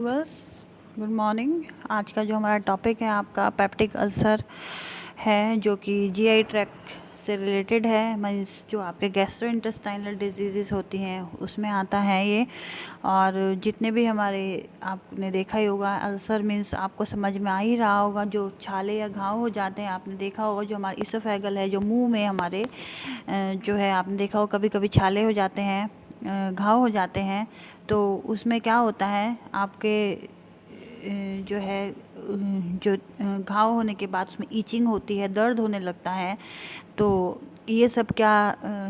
बस good morning. आज का जो हमारा टॉपिक है आपका पेप्टिक अल्सर है, जो कि जीआई ट्रैक्ट से रिलेटेड है। मीन्स जो आपके गैस्ट्रोइंटेस्टाइनल डिजीज़ होती हैं उसमें आता है ये। और जितने भी हमारे आपने देखा ही होगा, अल्सर मीन्स आपको समझ में आ ही रहा होगा, जो छाले या घाव हो जाते हैं। आपने देखा होगा जो हमारा इसोफेगल है, जो मुंह में हमारे जो है, आपने देखा होगा कभी कभी छाले हो जाते हैं, घाव हो जाते हैं। तो उसमें क्या होता है, आपके जो है जो घाव होने के बाद उसमें ईचिंग होती है, दर्द होने लगता है। तो ये सब क्या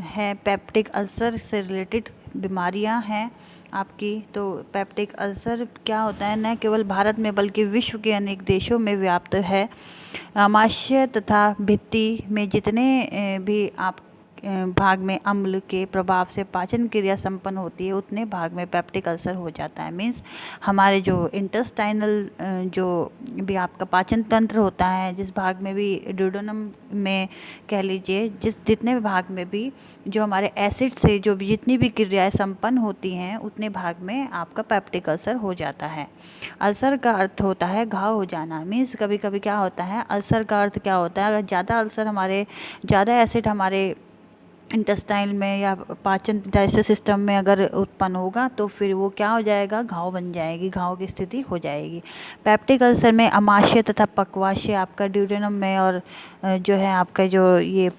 है, पेप्टिक अल्सर से रिलेटेड बीमारियां हैं आपकी। तो पेप्टिक अल्सर क्या होता है, न केवल भारत में बल्कि विश्व के अनेक देशों में व्याप्त है। आमाशय तथा भित्ति में जितने भी आप भाग में अम्ल के प्रभाव से पाचन क्रिया संपन्न होती है, उतने भाग में पेप्टिक अल्सर हो जाता है। मीन्स हमारे जो इंटेस्टाइनल जो भी आपका पाचन तंत्र होता है, जिस भाग में भी ड्यूडेनम में कह लीजिए, जितने भी भाग में भी जो हमारे एसिड से जो भी जितनी भी क्रियाएं संपन्न होती हैं, उतने भाग में आपका पेप्टिक अल्सर हो जाता है। अल्सर का अर्थ होता है घाव हो जाना। मीन्स कभी कभी क्या होता है, अल्सर का अर्थ क्या होता है, अगर ज़्यादा अल्सर हमारे, ज़्यादा एसिड हमारे इंटेस्टाइन में या पाचन डाइजेस्टिव सिस्टम में अगर उत्पन्न होगा, तो फिर वो क्या हो जाएगा, घाव बन जाएगी, घाव की स्थिति हो जाएगी। पेप्टिक अल्सर में अमाशय तथा पक्वाशय आपका ड्यूडेनम में, और जो है आपका जो ये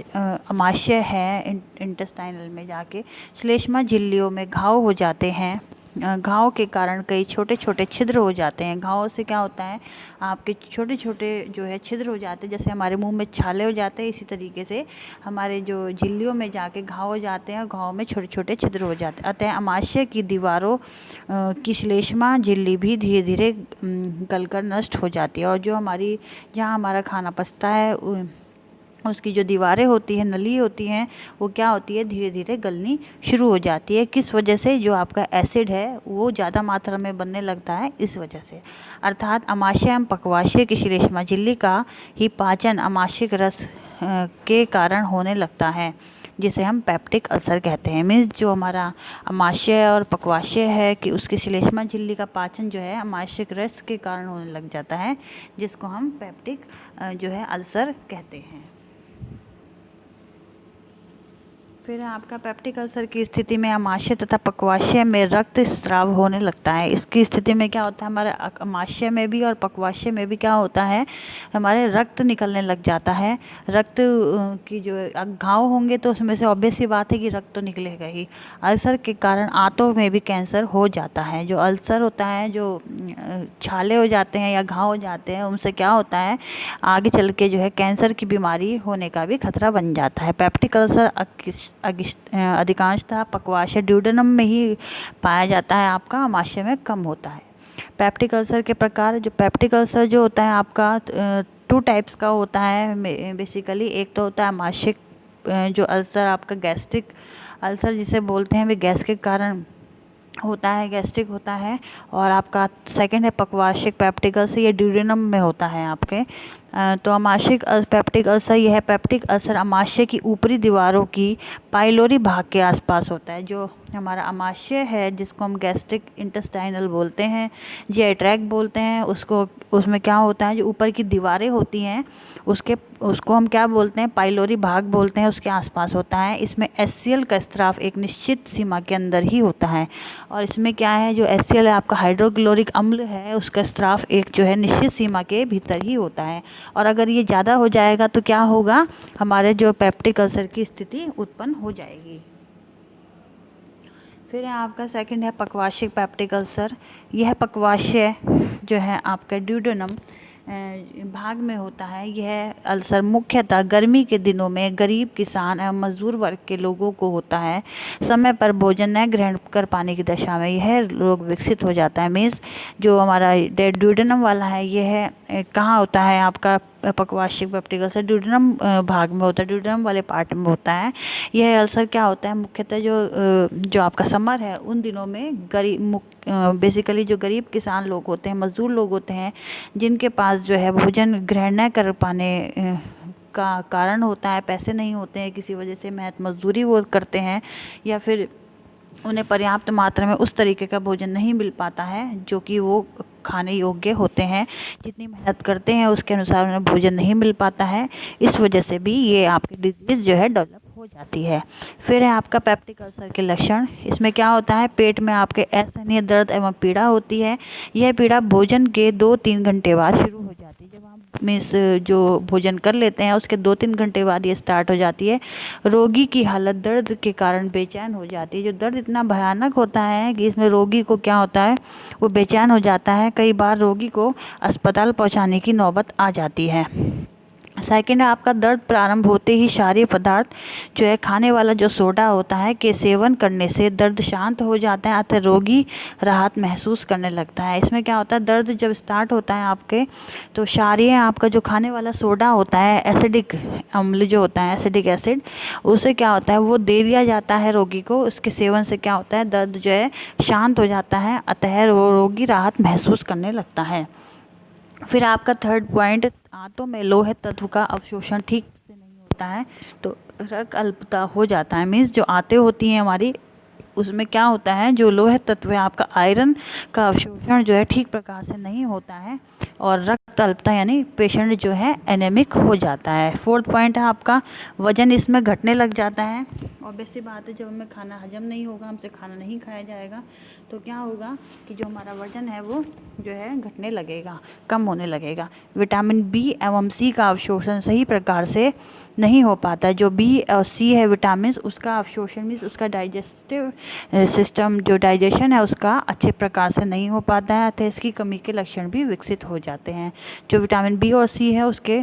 अमाशय है इंटेस्टाइनल में जाके श्लेष्मा झिल्लियों में घाव हो जाते हैं। घाव के कारण कई छोटे छोटे छिद्र हो जाते हैं। घाव से क्या होता है, आपके छोटे छोटे जो है छिद्र हो जाते हैं। जैसे हमारे मुंह में छाले हो जाते हैं, इसी तरीके से हमारे जो झिल्लियों में जाके घाव हो जाते हैं, घाव में छोटे छोटे छिद्र हो जाते हैं। अतः अमाशय की दीवारों की श्लेष्मा झिल्ली भी धीरे धीरे गलकर नष्ट हो जाती है। और जो हमारी, जहाँ हमारा खाना पचता है, उसकी जो दीवारें होती हैं, नली होती हैं, वो क्या होती है, धीरे धीरे गलनी शुरू हो जाती है। किस वजह से, जो आपका एसिड है वो ज़्यादा मात्रा में बनने लगता है, इस वजह से। अर्थात अमाशय एवं पक्वाशय की श्लेष्मा झिल्ली का ही पाचन अमाशयिक रस के कारण होने लगता है, जिसे हम पेप्टिक अल्सर कहते हैं। मीन्स जो हमारा अमाशय और पक्वाशय है कि उसकी श्लेष्मा झिल्ली का पाचन जो है अमाशयिक रस के कारण होने लग जाता है, जिसको हम पेप्टिक जो है अल्सर कहते हैं। फिर आपका पेप्टिक अल्सर की स्थिति में अमाशय तथा पक्वाशय में रक्त स्राव होने लगता है। इसकी स्थिति में क्या होता है, हमारे अमाशय में भी और पक्वाशय में भी क्या होता है, हमारे रक्त निकलने लग जाता है। रक्त की जो घाव होंगे तो उसमें से ऑब्वियस सी बात है कि रक्त तो निकलेगा ही। अल्सर के कारण आंतों में भी कैंसर हो जाता है। जो अल्सर होता है, जो छाले हो जाते हैं या घाव हो जाते हैं, उनसे क्या होता है, आगे चल के जो है कैंसर की बीमारी होने का भी खतरा बन जाता है। पेप्टिक अल्सर अधिकांशतः पक्वाशय ड्यूडेनम में ही पाया जाता है, आपका अमाशय में कम होता है। पेप्टिक अल्सर के प्रकार, जो पेप्टिक अल्सर जो होता है आपका 2 टाइप्स का होता है बेसिकली। एक तो होता है अमाशयिक जो अल्सर, आपका गैस्ट्रिक अल्सर जिसे बोलते हैं, वे गैस के कारण होता है, गैस्ट्रिक होता है। और आपका सेकंड है पक्वाशयिक पेप्टिक अल्सर, ये ड्यूडेनम में होता है आपके। तो अमाशयिक पेप्टिक अल्सर, यह है पेप्टिक अल्सर अमाशय की ऊपरी दीवारों की पाइलोरी भाग के आसपास होता है। जो हमारा अमाशय है, जिसको हम गैस्ट्रिक इंटेस्टाइनल बोलते हैं, जीआई ट्रैक्ट बोलते हैं, उसमें क्या होता है, जो ऊपर की दीवारें होती हैं, उसको हम क्या बोलते हैं, पाइलोरी भाग बोलते हैं, उसके आसपास होता है। इसमें एचसीएल का स्राव एक निश्चित सीमा के अंदर ही होता है। और इसमें क्या है, जो एचसीएल है आपका हाइड्रोक्लोरिक अम्ल है, उसका स्राव एक जो है निश्चित सीमा के भीतर ही होता है। और अगर ये ज़्यादा हो जाएगा तो क्या होगा, हमारे जो पेप्टिक अल्सर की स्थिति उत्पन्न हो जाएगी। फिर है आपका सेकंड है पक्वाशयिक पेप्टिक अल्सर। यह पक्वाशय जो है आपका ड्यूडेनम भाग में होता है। यह अल्सर मुख्यतः गर्मी के दिनों में गरीब किसान एवं मजदूर वर्ग के लोगों को होता है। समय पर भोजन न ग्रहण कर पाने की दशा में यह रोग विकसित हो जाता है। मीन्स जो हमारा ड्यूडेनम वाला है, यह कहाँ होता है, आपका पक्वाशयिक पेप्टिक अल्सर ड्यूडेनम भाग में होता है, ड्यूडेनम वाले पार्ट में होता है। यह अल्सर क्या होता है, मुख्यतः जो आपका समर है, उन दिनों में बेसिकली जो गरीब किसान लोग होते हैं, मजदूर लोग होते हैं, जिनके पास जो है भोजन ग्रहण न कर पाने का कारण होता है, पैसे नहीं होते हैं, किसी वजह से मेहनत मजदूरी वो करते हैं, या फिर उन्हें पर्याप्त मात्रा में उस तरीके का भोजन नहीं मिल पाता है जो कि वो खाने योग्य होते हैं। जितनी मेहनत करते हैं उसके अनुसार उन्हें भोजन नहीं मिल पाता है। इस वजह से भी ये आपकी डिजीज़ जो है डेवलप हो जाती है। फिर है आपका पेप्टिक अल्सर के लक्षण। इसमें क्या होता है, पेट में आपके असहनीय दर्द एवं पीड़ा होती है। यह पीड़ा भोजन के 2-3 घंटे बाद शुरू हो जाती है। जब आप मीन्स जो भोजन कर लेते हैं उसके 2-3 घंटे बाद ये स्टार्ट हो जाती है। रोगी की हालत दर्द के कारण बेचैन हो जाती है। जो दर्द इतना भयानक होता है कि इसमें रोगी को क्या होता है, वो बेचैन हो जाता है। कई बार रोगी को अस्पताल पहुंचाने की नौबत आ जाती है। सेकेंड है आपका दर्द प्रारंभ होते ही क्षारीय पदार्थ जो है खाने वाला जो सोडा होता है के सेवन करने से दर्द शांत हो जाता है, अतः रोगी राहत महसूस करने लगता है। इसमें क्या होता है, दर्द जब स्टार्ट होता है आपके तो क्षारीय आपका जो खाने वाला सोडा होता है, एसिडिक अम्ल जो होता है, एसिडिक एसिड, उसे क्या होता है वो दे दिया जाता है रोगी को। उसके सेवन से क्या होता है, दर्द जो है शांत हो जाता है, अतः वो रोगी राहत महसूस करने लगता है। फिर आपका थर्ड पॉइंट, आंतों में लोहे तत्व का अवशोषण ठीक से नहीं होता है तो रक्त अल्पता हो जाता है। मीन्स जो आंतें होती हैं हमारी, उसमें क्या होता है, जो लोहे तत्व है आपका आयरन का अवशोषण जो है ठीक प्रकार से नहीं होता है और रक्त अल्पता यानी पेशेंट जो है एनेमिक हो जाता है। फोर्थ पॉइंट है आपका वजन इसमें घटने लग जाता है। ऑब्वियस सी बात है, जब हमें खाना हजम नहीं होगा, हमसे खाना नहीं खाया जाएगा तो क्या होगा कि जो हमारा वजन है वो जो है घटने लगेगा, कम होने लगेगा। विटामिन बी एवं सी का अवशोषण सही प्रकार से नहीं हो पाता। जो बी और सी है विटामिन, उसका अवशोषण मीन्स उसका डाइजेस्टिव सिस्टम जो डाइजेशन है उसका अच्छे प्रकार से नहीं हो पाता है, अतः इसकी कमी के लक्षण भी विकसित हो जाते हैं। जो विटामिन बी और सी है उसके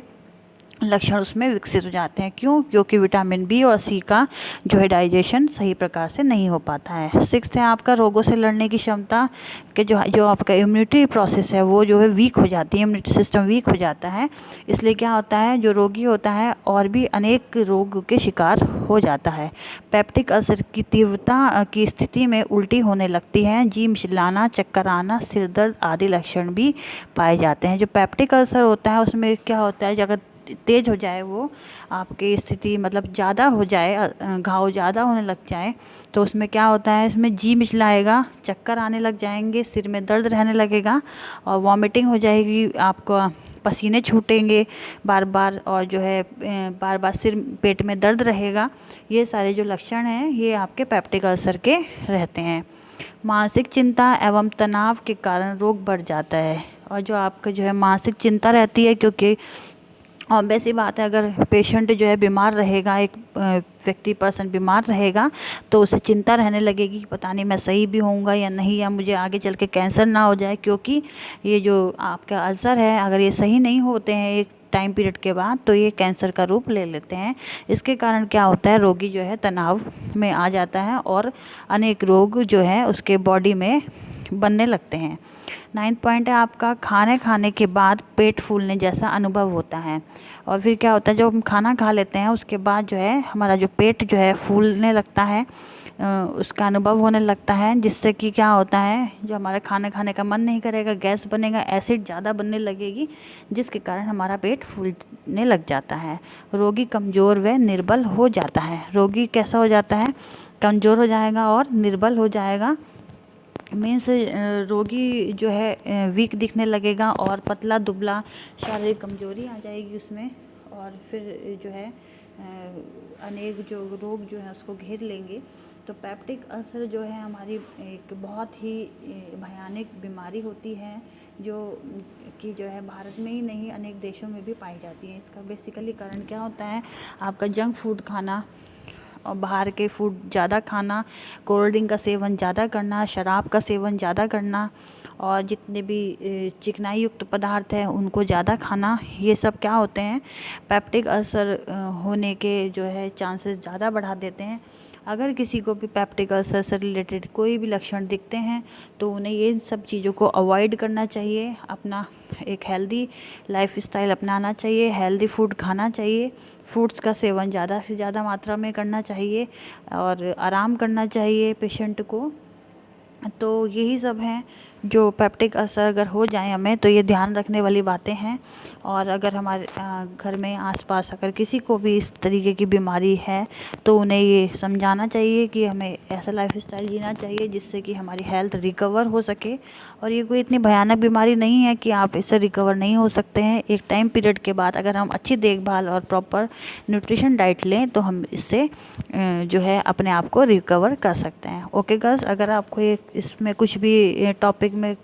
लक्षण उसमें विकसित हो जाते हैं। क्यों? क्योंकि विटामिन बी और सी का जो है डाइजेशन सही प्रकार से नहीं हो पाता है। सिक्स्थ है आपका रोगों से लड़ने की क्षमता के जो आपका इम्यूनिटी प्रोसेस है वो जो है वीक हो जाती है, इम्यूनिटी सिस्टम वीक हो जाता है। इसलिए क्या होता है, जो रोगी होता है और भी अनेक रोग के शिकार हो जाता है। पेप्टिक अल्सर की तीव्रता की स्थिति में उल्टी होने लगती है, जी मिचलाना, चक्कर आना, सिर दर्द आदि लक्षण भी पाए जाते हैं। जो पेप्टिक अल्सर होता है उसमें क्या होता है, अगर तेज हो जाए वो आपकी स्थिति मतलब ज़्यादा हो जाए, घाव ज़्यादा होने लग जाए तो उसमें क्या होता है, इसमें जी मिचलाएगा, चक्कर आने लग जाएंगे, सिर में दर्द रहने लगेगा और वॉमिटिंग हो जाएगी, आपको पसीने छूटेंगे बार बार और जो है बार बार सिर पेट में दर्द रहेगा। ये सारे जो लक्षण हैं ये आपके पेप्टिक अल्सर के रहते हैं। मानसिक चिंता एवं तनाव के कारण रोग बढ़ जाता है। और जो आपका जो है मानसिक चिंता रहती है, क्योंकि ऑब्वियस सी बात है, अगर पेशेंट जो है बीमार रहेगा, एक व्यक्ति पर्सन बीमार रहेगा तो उसे चिंता रहने लगेगी कि पता नहीं मैं सही भी होऊंगा या नहीं, या मुझे आगे चल के कैंसर ना हो जाए। क्योंकि ये जो आपका अल्सर है अगर ये सही नहीं होते हैं एक टाइम पीरियड के बाद तो ये कैंसर का रूप ले लेते हैं। इसके कारण क्या होता है, रोगी जो है तनाव में आ जाता है और अनेक रोग जो है उसके बॉडी में बनने लगते हैं। 9th पॉइंट है आपका खाने के बाद पेट फूलने जैसा अनुभव होता है। और फिर क्या होता है, जब हम खाना खा लेते हैं उसके बाद जो है हमारा जो पेट जो है फूलने लगता है, उसका अनुभव होने लगता है, जिससे कि क्या होता है, जो हमारा खाना खाने का मन नहीं करेगा, गैस बनेगा, एसिड ज़्यादा बनने लगेगी, जिसके कारण हमारा पेट फूलने लग जाता है। रोगी कमज़ोर व निर्बल हो जाता है। रोगी कैसा हो जाता है, कमज़ोर हो जाएगा और निर्बल हो जाएगा। मीन्स रोगी जो है वीक दिखने लगेगा और पतला दुबला, शारीरिक कमजोरी आ जाएगी उसमें। और फिर जो है अनेक जो रोग जो है उसको घेर लेंगे। तो पेप्टिक अल्सर जो है हमारी एक बहुत ही भयानक बीमारी होती है, जो कि जो है भारत में ही नहीं अनेक देशों में भी पाई जाती है। इसका बेसिकली कारण क्या होता है, आपका जंक फूड खाना और बाहर के फूड ज़्यादा खाना, कोल्ड ड्रिंक का सेवन ज़्यादा करना, शराब का सेवन ज़्यादा करना और जितने भी चिकनाई युक्त पदार्थ हैं उनको ज़्यादा खाना, ये सब क्या होते हैं, पेप्टिक अल्सर होने के जो है चांसेस ज़्यादा बढ़ा देते हैं। अगर किसी को भी पेप्टिक अल्सर से रिलेटेड कोई भी लक्षण दिखते हैं तो उन्हें ये सब चीज़ों को अवॉइड करना चाहिए, अपना एक हेल्दी लाइफस्टाइल अपनाना चाहिए, हेल्दी फूड खाना चाहिए, फ्रूट्स का सेवन ज़्यादा से ज़्यादा मात्रा में करना चाहिए और आराम करना चाहिए पेशेंट को। तो यही सब हैं जो पेप्टिक अल्सर अगर हो जाए हमें, तो ये ध्यान रखने वाली बातें हैं। और अगर हमारे घर में आसपास अगर किसी को भी इस तरीके की बीमारी है, तो उन्हें ये समझाना चाहिए कि हमें ऐसा लाइफस्टाइल जीना चाहिए जिससे कि हमारी हेल्थ रिकवर हो सके। और ये कोई इतनी भयानक बीमारी नहीं है कि आप इससे रिकवर नहीं हो सकते हैं। एक टाइम पीरियड के बाद अगर हम अच्छी देखभाल और प्रॉपर न्यूट्रिशन डाइट लें, तो हम इससे जो है अपने आप को रिकवर कर सकते हैं। ओके गाइस, अगर आपको ये इसमें कुछ भी टॉपिक में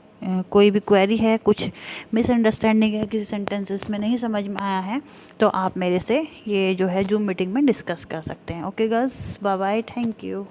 कोई भी क्वेरी है, कुछ मिसअंडरस्टैंडिंग है, किसी सेंटेंसेस में नहीं समझ में आया है, तो आप मेरे से ये जो है जूम मीटिंग में डिस्कस कर सकते हैं। Okay guys, bye bye, thank you.